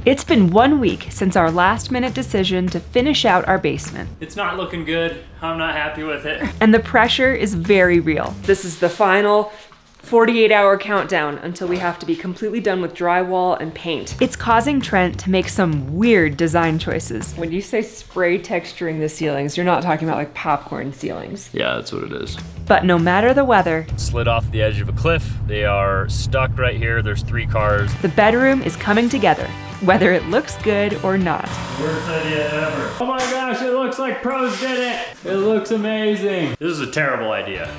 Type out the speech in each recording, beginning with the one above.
It's been 1 week since our last-minute decision to finish out our basement. It's not looking good. I'm not happy with it. And the pressure is very real. This is the final 48-hour countdown until we have to be completely done with drywall and paint. It's causing Trent to make some weird design choices. When you say spray texturing the ceilings, you're not talking about like popcorn ceilings. Yeah, that's what it is. But no matter the weather, Slid off the edge of a cliff. They are stuck right here. There's 3 cars. the bedroom is coming together, whether it looks good or not. Worst idea ever. Oh my gosh, it looks like pros did it. It looks amazing. This is a terrible idea.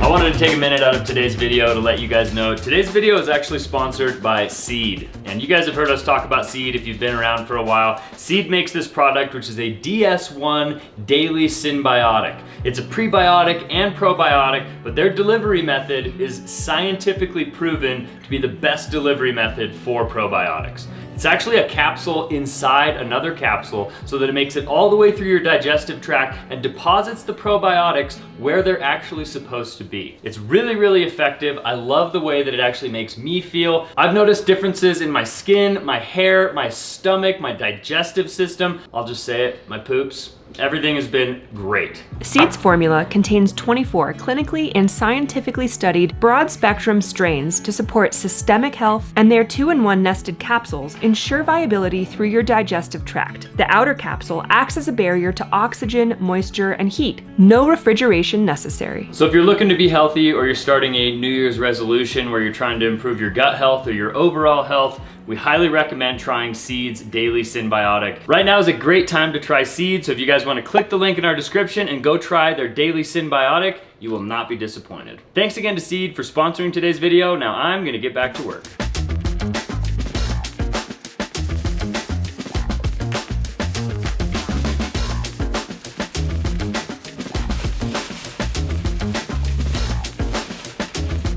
I wanted to take a minute out of today's video to let you guys know today's video is actually sponsored by Seed. And you guys have heard us talk about Seed if you've been around for a while. Seed makes this product, which is a DS1 daily synbiotic. It's a prebiotic and probiotic, but their delivery method is scientifically proven to be the best delivery method for probiotics. It's actually a capsule inside another capsule so that it makes it all the way through your digestive tract and deposits the probiotics where they're actually supposed to be. It's really, really effective. I love the way that it actually makes me feel. I've noticed differences in my skin, my hair, my stomach, my digestive system. I'll just say it, my poops. Everything has been great. Seed's formula contains 24 clinically and scientifically studied broad-spectrum strains to support systemic health, and their 2-in-1 nested capsules ensure viability through your digestive tract. The outer capsule acts as a barrier to oxygen, moisture, and heat. No refrigeration necessary. So if you're looking to be healthy, or you're starting a New Year's resolution where you're trying to improve your gut health or your overall health, we highly recommend trying Seed's Daily Synbiotic. Right now is a great time to try Seed, so if you guys want to click the link in our description and go try their Daily Synbiotic, you will not be disappointed. Thanks again to Seed for sponsoring today's video. Now I'm gonna get back to work.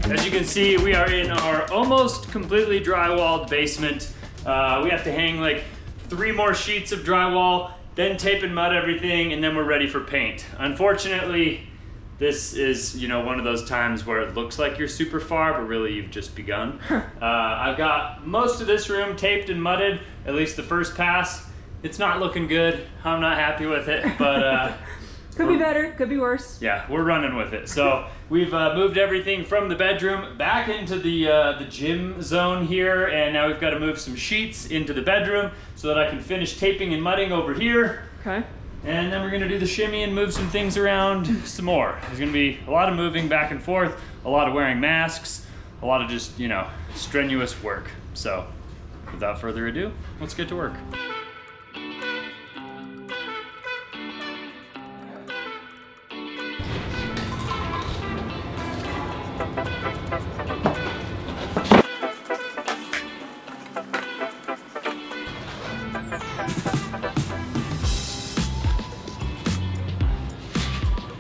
As you can see, we are in our almost completely drywalled basement. We have to hang like 3 more sheets of drywall, then tape and mud everything, and then we're ready for paint. Unfortunately, this is, one of those times where it looks like you're super far, but really you've just begun. I've got most of this room taped and mudded, at least the first pass. It's not looking good. I'm not happy with it, but Could be better, could be worse. yeah, we're running with it. So we've moved everything from the bedroom back into the gym zone here, and now we've got to move some sheets into the bedroom so that I can finish taping and mudding over here. Okay. And then we're gonna do the shimmy and move some things around some more. There's gonna be a lot of moving back and forth, a lot of wearing masks, a lot of just, strenuous work. So without further ado, let's get to work.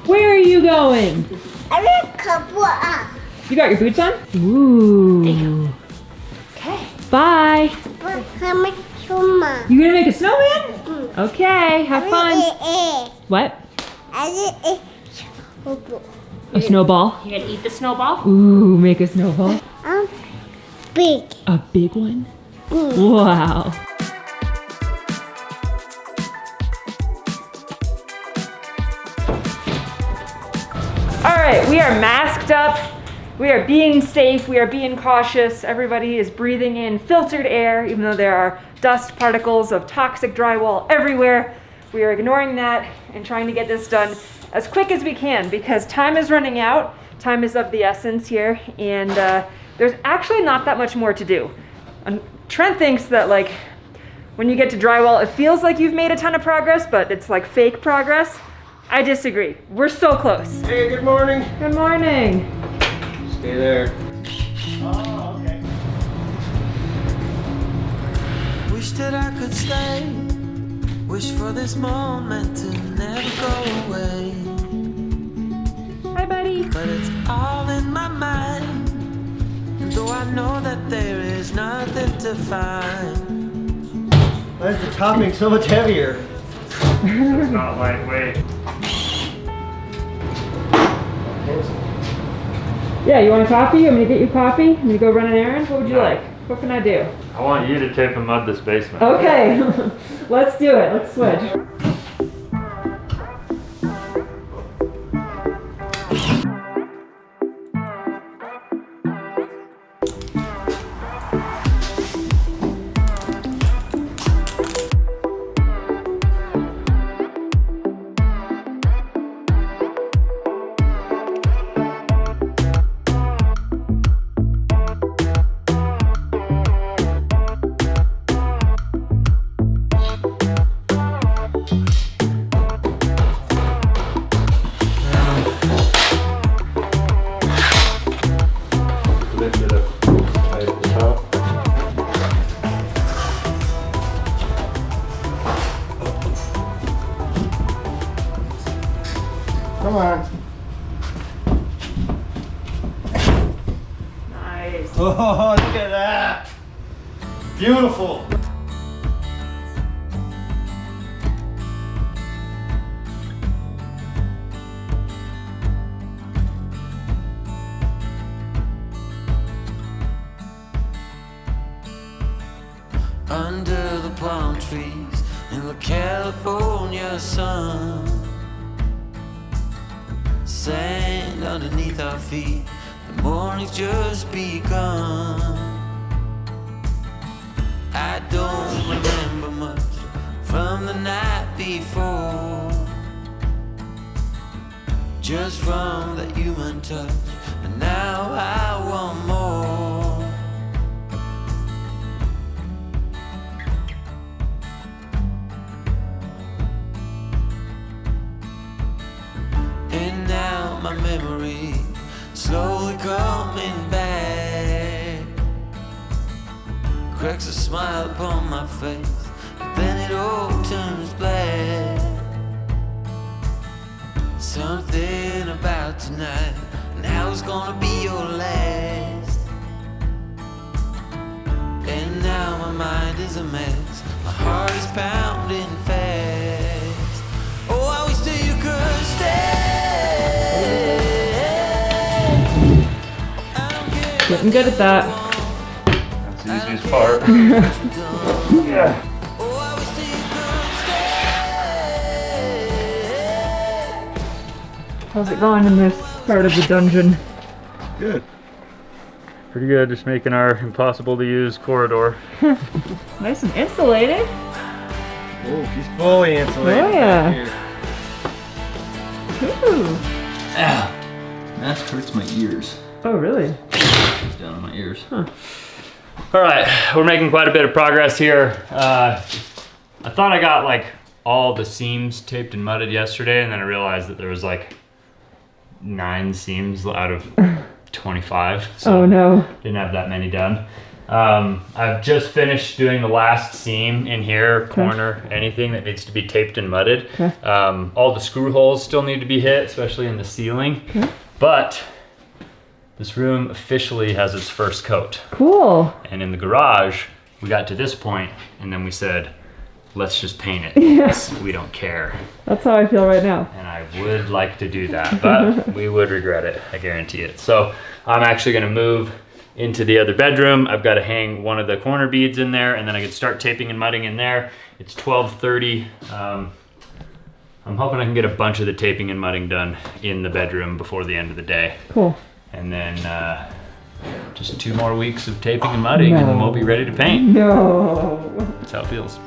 Where are you going? You got your boots on? Ooh. Okay. Bye. You gonna make a snowman? Okay, have fun. What? A snowball? You're gonna eat the snowball? Ooh, make a snowball. Big. A big one? Wow. All right, we are masked up. We are being safe. We are being cautious. Everybody is breathing in filtered air, even though there are dust particles of toxic drywall everywhere. We are ignoring that and trying to get this done as quick as we can because time is running out. Time is of the essence here, and there's actually not that much more to do. Trent thinks that when you get to drywall, it feels like you've made a ton of progress, but it's like fake progress. I disagree. We're so close. Hey, good morning. Good morning. Stay there. that I could stay. Wish for this moment to never go away. Hi, buddy. But it's all in my mind. And though I know that there is nothing to find. Why is the topping so much heavier? It's not lightweight. Yeah, you want a coffee? You want me to get you coffee? You want me to go run an errand? What would you like? What can I do? I want you to tape and mud this basement. Okay, let's do it. Let's switch. Lift it up right at the top. Come on. Nice. Oh, look at that. Beautiful. Under the palm trees in the California sun, sand underneath our feet, the morning's just begun. I don't remember much from the night before, just from that human touch, and now I want more. And now my memory slowly coming back, cracks a smile upon my face, but then it all turns black. Something about tonight, and how it's gonna be your last. And now my mind is a mess, my heart is pounding fast. Oh, I wish that you could stay. Getting good at that. That's the easiest part. Yeah. Oh, I wish that you could stay. How's it going in this part of the dungeon? Good. Pretty good, just making our impossible to use corridor. Nice and insulated. Oh, she's fully insulated. Oh, yeah. back here. Ooh. Ah, mask hurts my ears. Oh, really? It's down on my ears. Huh. All right, we're making quite a bit of progress here. I thought I got like all the seams taped and mudded yesterday, and then I realized that there was like 9 seams out of 25. So Oh, no. didn't have that many done. I've just finished doing the last seam in here, corner, anything that needs to be taped and mudded. Okay. All the screw holes still need to be hit, especially in the ceiling. Okay. But this room officially has its first coat. Cool. And in the garage, we got to this point, and then we said, let's just paint it. Yes. We don't care. That's how I feel right now. And I would like to do that, but we would regret it, I guarantee it. So I'm actually gonna move into the other bedroom. I've got to hang one of the corner beads in there, and then I can start taping and mudding in there. It's 12:30. I'm hoping I can get a bunch of the taping and mudding done in the bedroom before the end of the day. Cool. And then just 2 more weeks of taping and mudding, and then we'll be ready to paint. No. That's how it feels.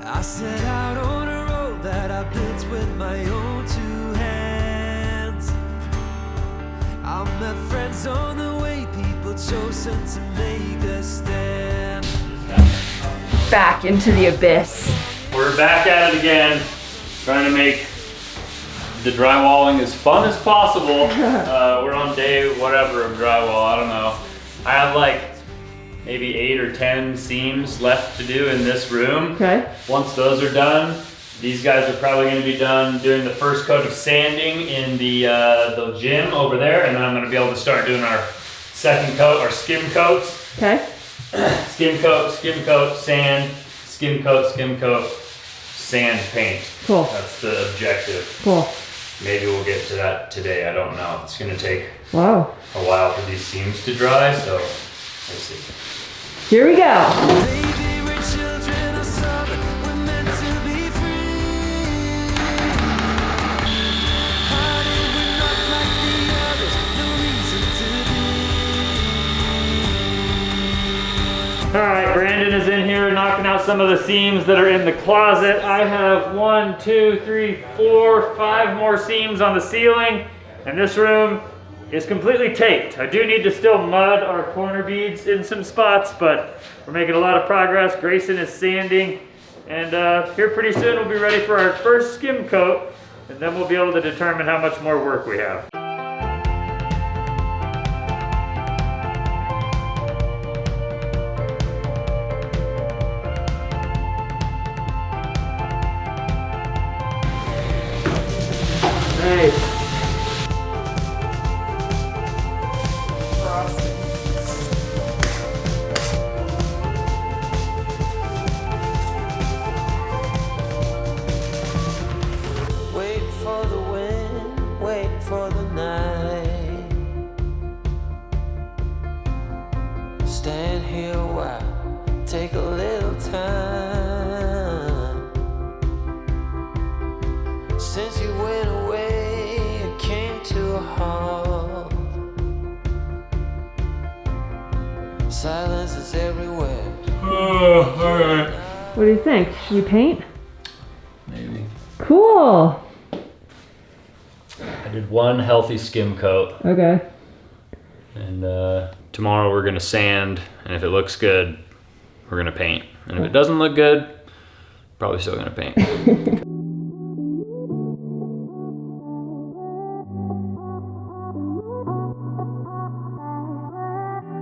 I set out on a road that I built with my own 2 hands. I met friends on the way, people chosen to make a stand. back into the abyss. We're back at it again, trying to make the drywalling as fun as possible. We're on day whatever of drywall, I don't know. I have like maybe 8 or 10 seams left to do in this room. Okay. Once those are done, these guys are probably going to be done doing the first coat of sanding in the gym over there, and then I'm going to be able to start doing our second coat, our skim coats. Okay. Skim coat, sand, skim coat, sand, paint. Cool. That's the objective. Cool. Maybe we'll get to that today, I don't know. It's going to take Wow. a while for these seams to dry, so we'll see. Here we go. Baby, we're children of summer, we're meant to be free. Honey, we're not like the others, no reason to be. All right, Brandon is in here knocking out some of the seams that are in the closet. I have 1, 2, 3, 4, 5 more seams on the ceiling, and this room is completely taped. I do need to still mud our corner beads in some spots, but we're making a lot of progress. Grayson is sanding, and here pretty soon we'll be ready for our first skim coat, and then we'll be able to determine how much more work we have. Nice. Wait for the wind, wait for the night. Stand here a while, take a little time. Since you went away, it came to a halt. Silence is everywhere. Oh, all right. What do you think? Should we paint? Maybe. Cool. I did one healthy skim coat, Okay. and tomorrow we're gonna sand, and if it looks good, we're gonna paint. And if it doesn't look good, probably still gonna paint.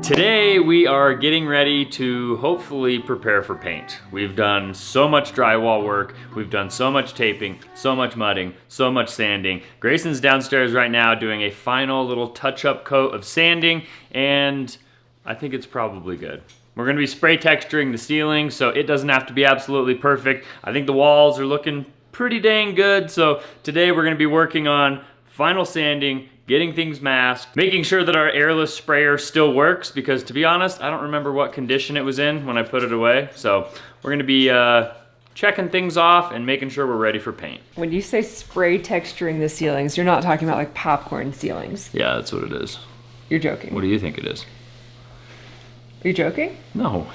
Today we are getting ready to hopefully prepare for paint. We've done so much drywall work, we've done so much taping, so much mudding, so much sanding. Grayson's downstairs right now doing a final little touch-up coat of sanding, and I think it's probably good. We're gonna be spray texturing the ceiling, so it doesn't have to be absolutely perfect. I think the walls are looking pretty dang good, so today we're gonna be working on final sanding, getting things masked, making sure that our airless sprayer still works, because to be honest, I don't remember what condition it was in when I put it away. So we're gonna be checking things off and making sure we're ready for paint. When you say spray texturing the ceilings, you're not talking about like popcorn ceilings. Yeah, that's what it is. You're joking. What do you think it is? Are you joking? No.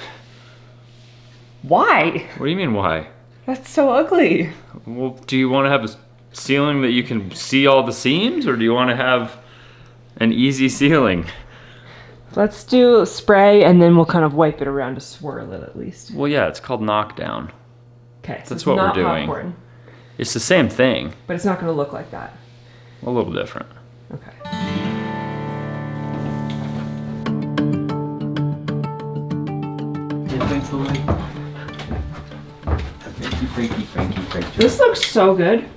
Why? What do you mean, why? That's so ugly. Well, do you want to have a ceiling that you can see all the seams, or do you want to have an easy ceiling? Let's do spray and then we'll kind of wipe it around to swirl it at least. Well, yeah, it's called knockdown. Okay, so That's it's what we're not doing. popcorn, It's the same thing, but it's not going to look like that. a little different. Okay. This looks so good.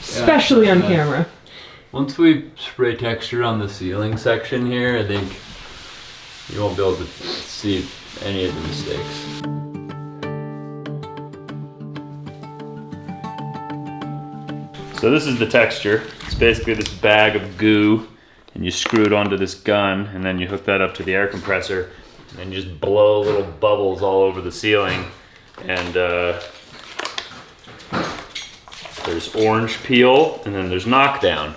Especially on camera. Once we spray texture on the ceiling section here, I think you won't be able to see any of the mistakes. So this is the texture. It's basically this bag of goo, and you screw it onto this gun, and then you hook that up to the air compressor, and then you just blow little bubbles all over the ceiling. And there's orange peel, and then there's knockdown.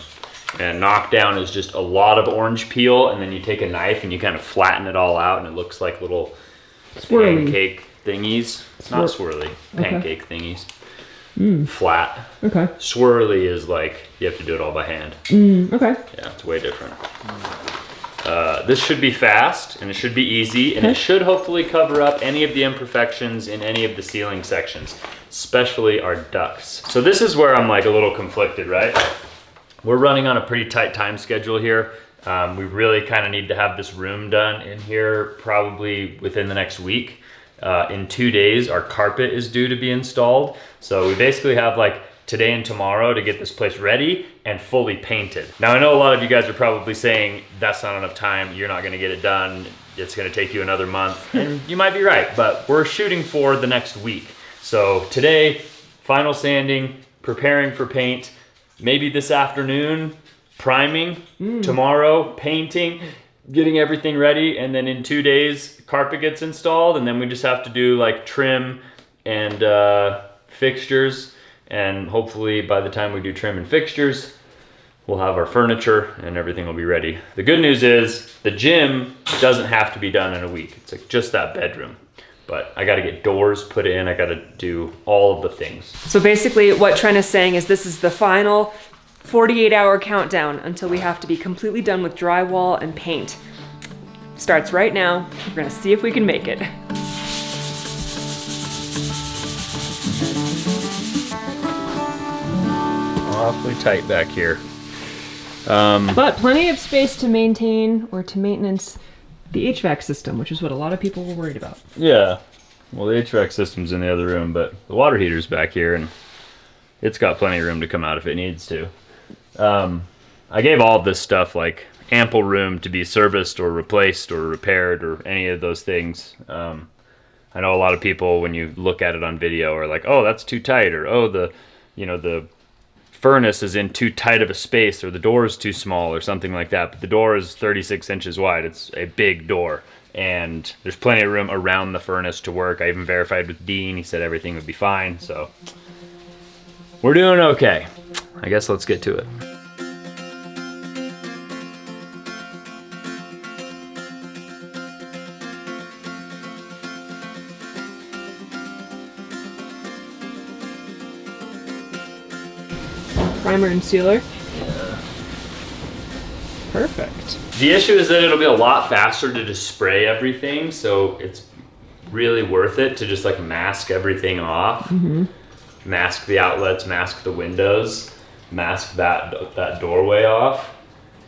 And knockdown is just a lot of orange peel, and then you take a knife and you kind of flatten it all out, and it looks like little Swirly. pancake thingies. It's not swirly, pancake thingies. Flat. Okay. Swirly is like you have to do it all by hand. Okay. Yeah, it's way different. this should be fast and it should be easy and it should hopefully cover up any of the imperfections in any of the ceiling sections, especially our ducts. So this is where I'm like a little conflicted, right? We're running on a pretty tight time schedule here. We really kind of need to have this room done in here probably within the next week. In 2 days, our carpet is due to be installed. So we basically have like today and tomorrow to get this place ready and fully painted. Now I know a lot of you guys are probably saying that's not enough time, you're not gonna get it done, it's gonna take you another month, and you might be right, but we're shooting for the next week. So today, final sanding, preparing for paint, maybe this afternoon, priming, tomorrow, painting, getting everything ready, and then in 2 days, carpet gets installed, and then we just have to do like trim and fixtures. And hopefully by the time we do trim and fixtures, we'll have our furniture and everything will be ready. The good news is the gym doesn't have to be done in a week. It's like just that bedroom. But I gotta get doors put in, I gotta do all of the things. So basically what Trent is saying is this is the final 48-hour countdown until we have to be completely done with drywall and paint. Starts right now. We're gonna see if we can make it. Awfully tight back here. But plenty of space to maintain or to maintenance the HVAC system, which is what a lot of people were worried about. Yeah, well the HVAC system's in the other room, but the water heater's back here and it's got plenty of room to come out if it needs to. I gave all of this stuff like ample room to be serviced or replaced or repaired or any of those things. I know a lot of people when you look at it on video are like, oh, that's too tight, or oh, the furnace is in too tight of a space, or the door is too small or something like that. But the door is 36 inches wide. It's a big door and there's plenty of room around the furnace to work. I even verified with Dean. He said everything would be fine. So we're doing okay. I guess let's get to it. Primer and sealer. Perfect. The issue is that it'll be a lot faster to just spray everything, so it's really worth it to just like mask everything off. Mask the outlets, mask the windows, mask that doorway off,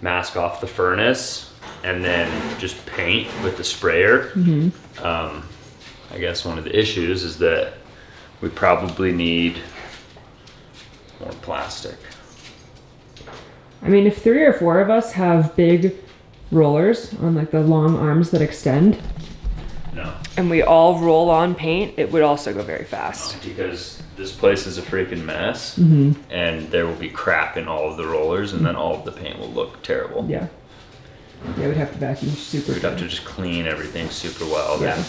mask off the furnace, and then just paint with the sprayer. I guess one of the issues is that we probably need more plastic. I mean, if 3 or 4 of us have big rollers on like the long arms that extend, No, and we all roll on paint, it would also go very fast. because this place is a freaking mess, and there will be crap in all of the rollers, and then all of the paint will look terrible. Yeah. Yeah, we'd have to vacuum super We'd have to good. just clean everything super well. Yeah. Then.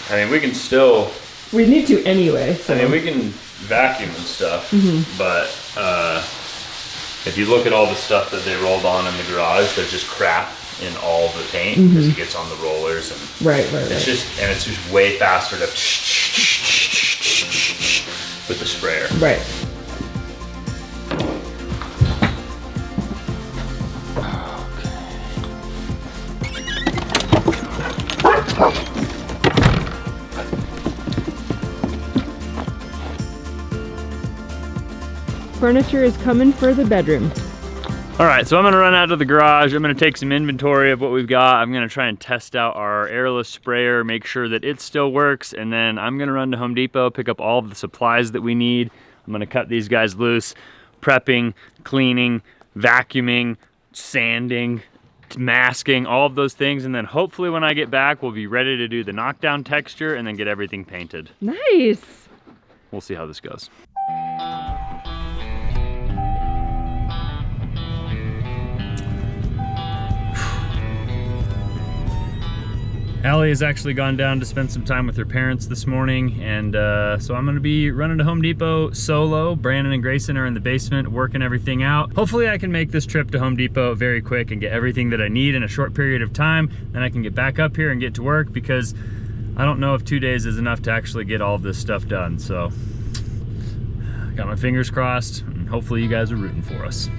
I mean, we can still, We need to anyway, so. I mean, we can vacuum and stuff, but if you look at all the stuff that they rolled on in the garage, there's just crap in all the paint because it gets on the rollers, and Right. it's just way faster to with the sprayer. Right. Furniture is coming for the bedroom. All right, so I'm gonna run out to the garage. I'm gonna take some inventory of what we've got. I'm gonna try and test out our airless sprayer, make sure that it still works, and then I'm gonna run to Home Depot, pick up all of the supplies that we need. I'm gonna cut these guys loose, prepping, cleaning, vacuuming, sanding, masking, all of those things, and then hopefully when I get back, we'll be ready to do the knockdown texture and then get everything painted. Nice. We'll see how this goes. Allie has actually gone down to spend some time with her parents this morning, and so I'm gonna be running to Home Depot solo. Brandon and Grayson are in the basement working everything out. Hopefully I can make this trip to Home Depot very quick and get everything that I need in a short period of time. Then I can get back up here and get to work, because I don't know if 2 days is enough to actually get all of this stuff done. So got my fingers crossed, and hopefully you guys are rooting for us.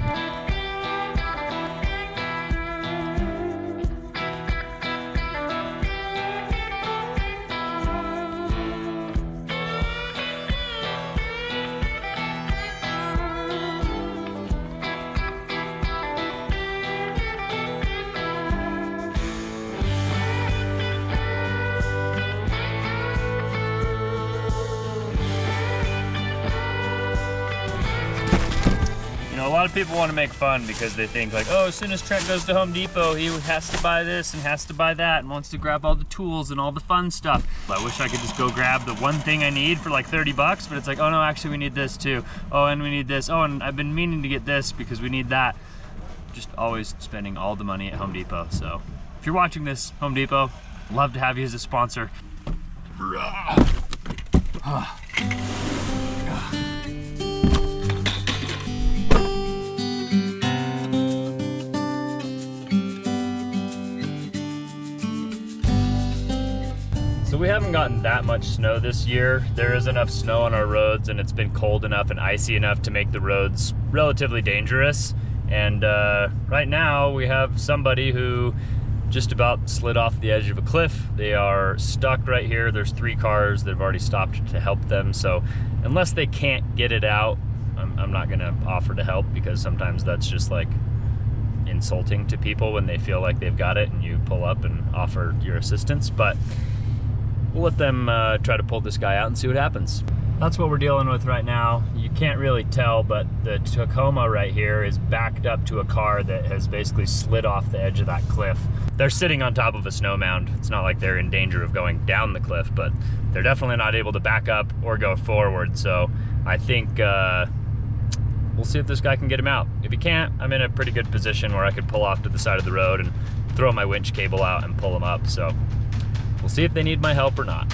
lot of people want to make fun because they think like, oh, as soon as Trent goes to Home Depot, he has to buy this and has to buy that and wants to grab all the tools and all the fun stuff. I wish I could just go grab the one thing I need for like 30 bucks, but it's like, oh no, actually we need this too. Oh, and we need this. Oh, and I've been meaning to get this because we need that. Just always spending all the money at Home Depot. So if you're watching this, Home Depot, love to have you as a sponsor. So we haven't gotten that much snow this year. There is enough snow on our roads and it's been cold enough and icy enough to make the roads relatively dangerous. And right now we have somebody who just about slid off the edge of a cliff. They are stuck right here. There's 3 cars that have already stopped to help them. So unless they can't get it out, I'm not gonna offer to help because sometimes that's just like insulting to people when they feel like they've got it and you pull up and offer your assistance. But we'll let them try to pull this guy out and see what happens. That's what we're dealing with right now. You can't really tell, but the Tacoma right here is backed up to a car that has basically slid off the edge of that cliff. They're sitting on top of a snow mound. It's not like they're in danger of going down the cliff, but they're definitely not able to back up or go forward. So I think we'll see if this guy can get him out. If he can't, I'm in a pretty good position where I could pull off to the side of the road and throw my winch cable out and pull him up. So we'll see if they need my help or not.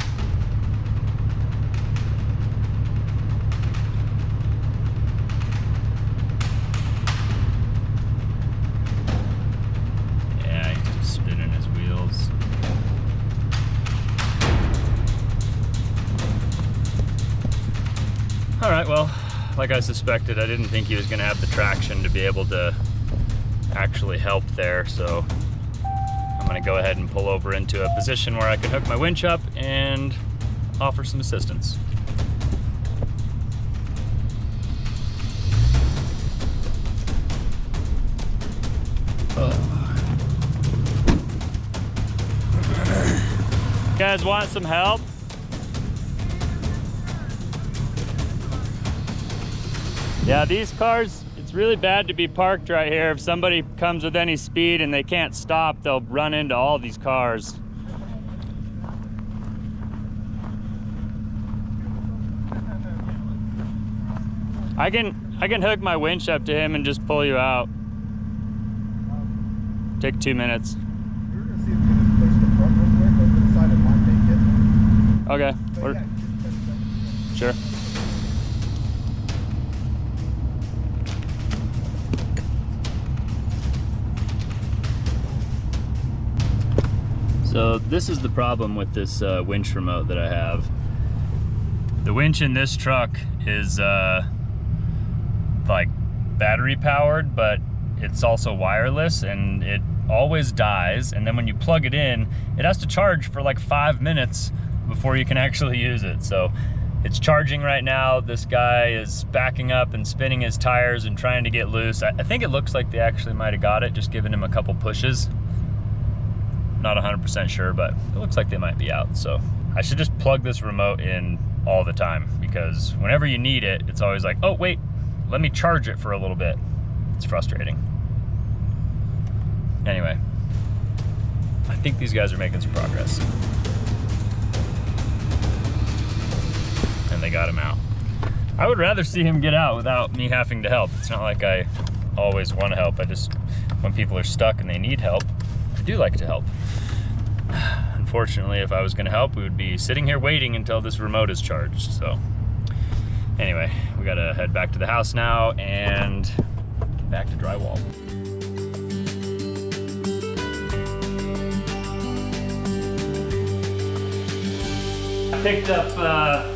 All right, well, like I suspected, I didn't think he was gonna have the traction to be able to actually help there, so I'm gonna go ahead and pull over into a position where I can hook my winch up and offer some assistance. You guys want some help? Yeah, these cars, it's really bad to be parked right here. If somebody comes with any speed and they can't stop, they'll run into all these cars. I can hook my winch up to him and just pull you out. Take 2 minutes. We were gonna see if we could place the front real quick over the side of my naked. Okay. Sure. So this is the problem with this winch remote that I have. The winch in this truck is like battery powered, but it's also wireless and it always dies. And then when you plug it in, it has to charge for like 5 minutes before you can actually use it. So it's charging right now. This guy is backing up and spinning his tires and trying to get loose. I think it looks like they actually might have got it, just giving him a couple pushes. Not 100% sure, but it looks like they might be out. So I should just plug this remote in all the time because whenever you need it, it's always like, oh wait, let me charge it for a little bit. It's frustrating. Anyway, I think these guys are making some progress. And they got him out. I would rather see him get out without me having to help. It's not like I always want to help. I just, when people are stuck and they need help, I do like to help. Unfortunately, if I was gonna help, we would be sitting here waiting until this remote is charged. So anyway, we gotta head back to the house now and back to drywall. I picked up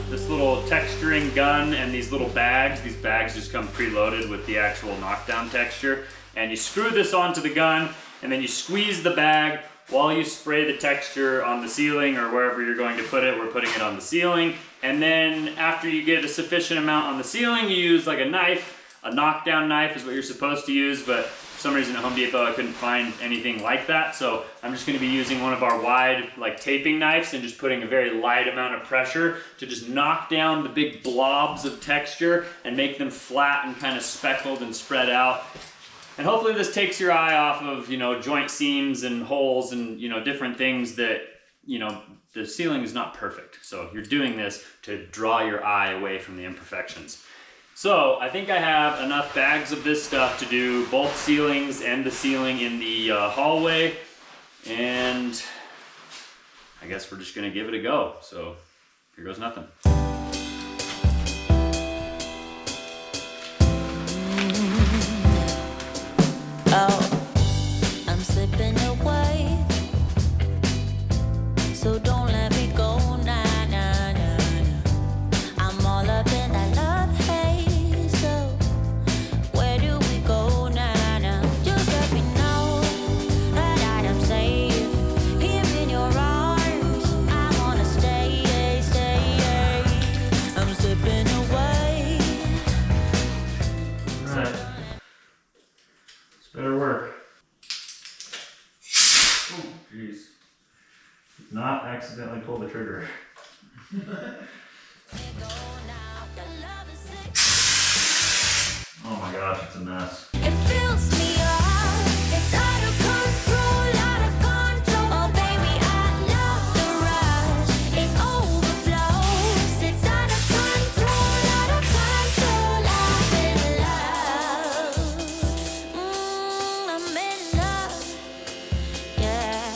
this little texturing gun and these little bags. These bags just come preloaded with the actual knockdown texture. And you screw this onto the gun and then you squeeze the bag while you spray the texture on the ceiling or wherever you're going to put it. We're putting it on the ceiling. And then after you get a sufficient amount on the ceiling, you use like a knife. A knockdown knife is what you're supposed to use, but For some reason at Home Depot I couldn't find anything like that, so I'm just going to be using one of our wide like taping knives and just putting a very light amount of pressure to just knock down the big blobs of texture and make them flat and kind of speckled and spread out. And hopefully this takes your eye off of, you know, joint seams and holes and, you know, different things that, you know, the ceiling is not perfect. So you're doing this to draw your eye away from the imperfections. So I think I have enough bags of this stuff to do both ceilings and the ceiling in the hallway. And I guess we're just gonna give it a go. So here goes nothing. Oh, I'm slipping away, so don't let me go, nah, nah, nah, nah. I'm all up in that love haze, so where do we go, nah, nah? Just let me know that I am safe here in your arms. I wanna stay, stay. I'm slipping away. All right. Better work. Oh, jeez. Not accidentally pull the trigger. Oh my gosh, it's a mess. It fills me up. It's out of control, out of control. Oh baby, I love the rush. It overflows. It's out of control, out of control. I'm in love. Yeah.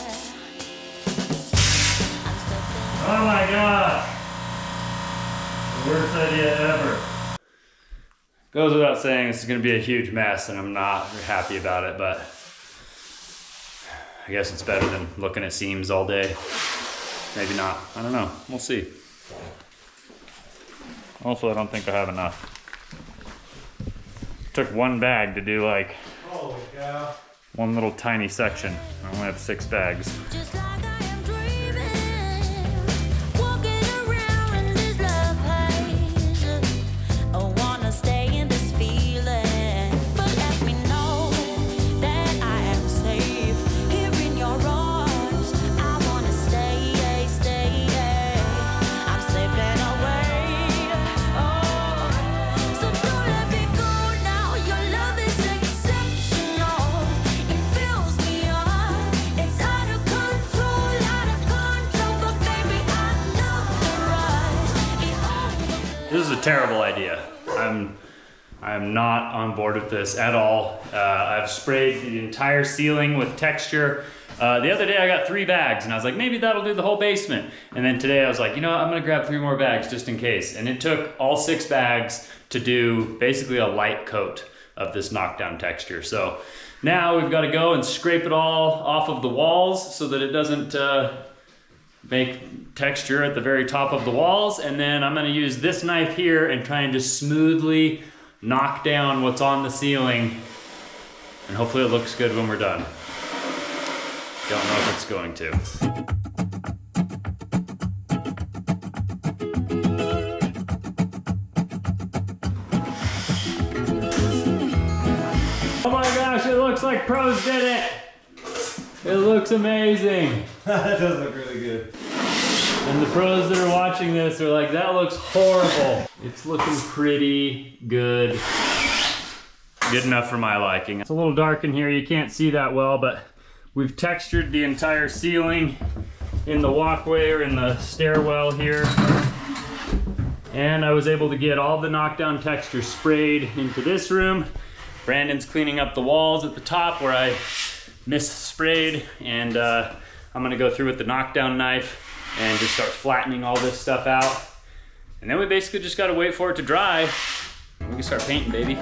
Oh my god! The worst idea ever. Goes without saying, this is going to be a huge mess and I'm not happy about it, but I guess it's better than looking at seams all day. Maybe not. I don't know. We'll see. Also, I don't think I have enough. Took one bag to do like one little tiny section. I only have 6 bags. Just like I am dreaming, walking around in this love haze. I wanna stay in this feeling, but let me know that I am safe here in your arms. I wanna stay, stay. I'm slipping away. Oh, so don't let me go now. Your love is exceptional. It fills me up. It's out of control, but baby, I love the rush. It overflows. This is a terrible idea. I'm not on board with this at all. I've sprayed the entire ceiling with texture. The other day I got 3 bags and I was like, maybe that'll do the whole basement. And then today I was like, you know what, I'm gonna grab 3 more bags just in case. And it took all 6 bags to do basically a light coat of this knockdown texture. So now we've got to go and scrape it all off of the walls so that it doesn't make texture at the very top of the walls. And then I'm going to use this knife here and try and just smoothly knock down what's on the ceiling. And hopefully it looks good when we're done. Don't know if it's going to. Oh my gosh, it looks like pros did it! It looks amazing. That does look really good. And the pros that are watching this are like, that looks horrible. It's looking pretty good. Good enough for my liking. It's a little dark in here, you can't see that well, but we've textured the entire ceiling in the walkway or in the stairwell here. And I was able to get all the knockdown texture sprayed into this room. Brandon's cleaning up the walls at the top where I mis-sprayed, and I'm gonna go through with the knockdown knife and just start flattening all this stuff out. And then we basically just gotta wait for it to dry. And we can start painting, baby.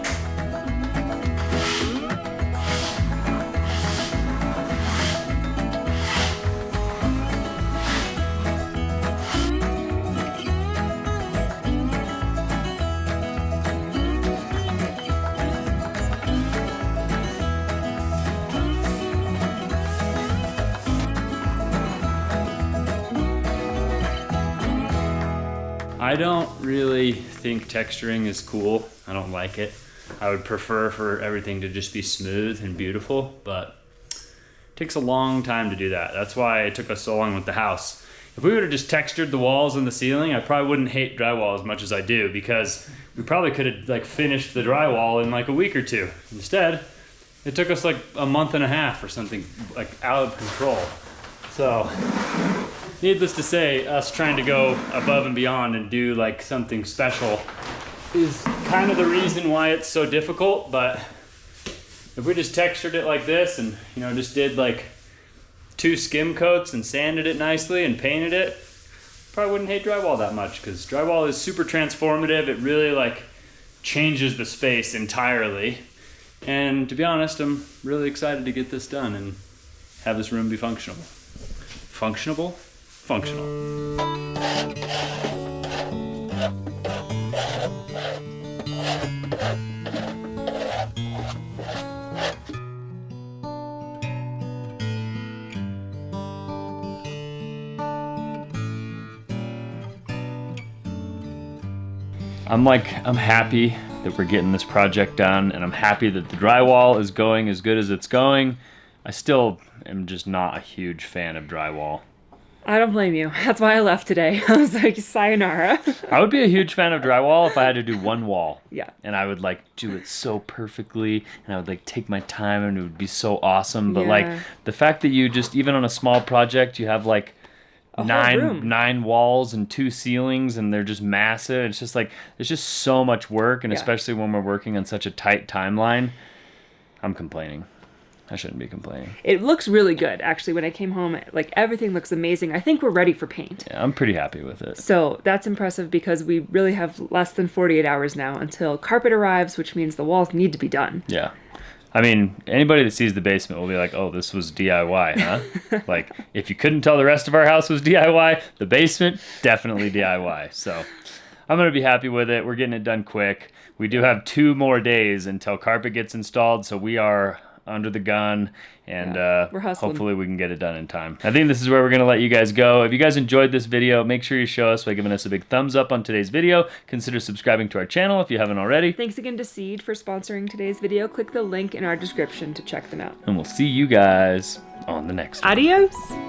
I don't really think texturing is cool. I don't like it. I would prefer for everything to just be smooth and beautiful, but it takes a long time to do that. That's why it took us so long with the house. If we would have just textured the walls and the ceiling, I probably wouldn't hate drywall as much as I do, because we probably could have like finished the drywall in like a week or two. Instead, it took us like a month and a half or something, like out of control. So, needless to say, us trying to go above and beyond and do like something special is kind of the reason why it's so difficult. But if we just textured it like this and, you know, just did like 2 skim coats and sanded it nicely and painted it, probably wouldn't hate drywall that much, because drywall is super transformative. It really like changes the space entirely. And to be honest, I'm really excited to get this done and have this room be functional. Functional? Functional. I'm happy that we're getting this project done, and I'm happy that the drywall is going as good as it's going. I still am just not a huge fan of drywall. I don't blame you. That's why I left today. I was like, sayonara. I would be a huge fan of drywall if I had to do one wall. Yeah. And I would like do it so perfectly, and I would like take my time, and it would be so awesome. But like Yeah. the fact that you just, even on a small project, you have like A whole room. nine walls and 2 ceilings, and they're just massive. It's just like, there's just so much work, and Yeah. especially when we're working on such a tight timeline, I'm complaining. I shouldn't be complaining. It looks really good, actually. When I came home, like everything looks amazing. I think we're ready for paint. Yeah, I'm pretty happy with it. So that's impressive, because we really have less than 48 hours now until carpet arrives, which means the walls need to be done. Yeah. I mean, anybody that sees the basement will be like, oh, this was DIY, huh? Like, if you couldn't tell the rest of our house was DIY, the basement, definitely DIY. So I'm going to be happy with it. We're getting it done quick. We do have 2 more days until carpet gets installed, so we are under the gun, and we're hustling. hopefully we can get it done in time. I think this is where we're going to let you guys go. If you guys enjoyed this video, make sure you show us by giving us a big thumbs up on today's video. Consider subscribing to our channel if you haven't already. Thanks again to Seed for sponsoring today's video. Click the link in our description to check them out. And we'll see you guys on the next one. Adios!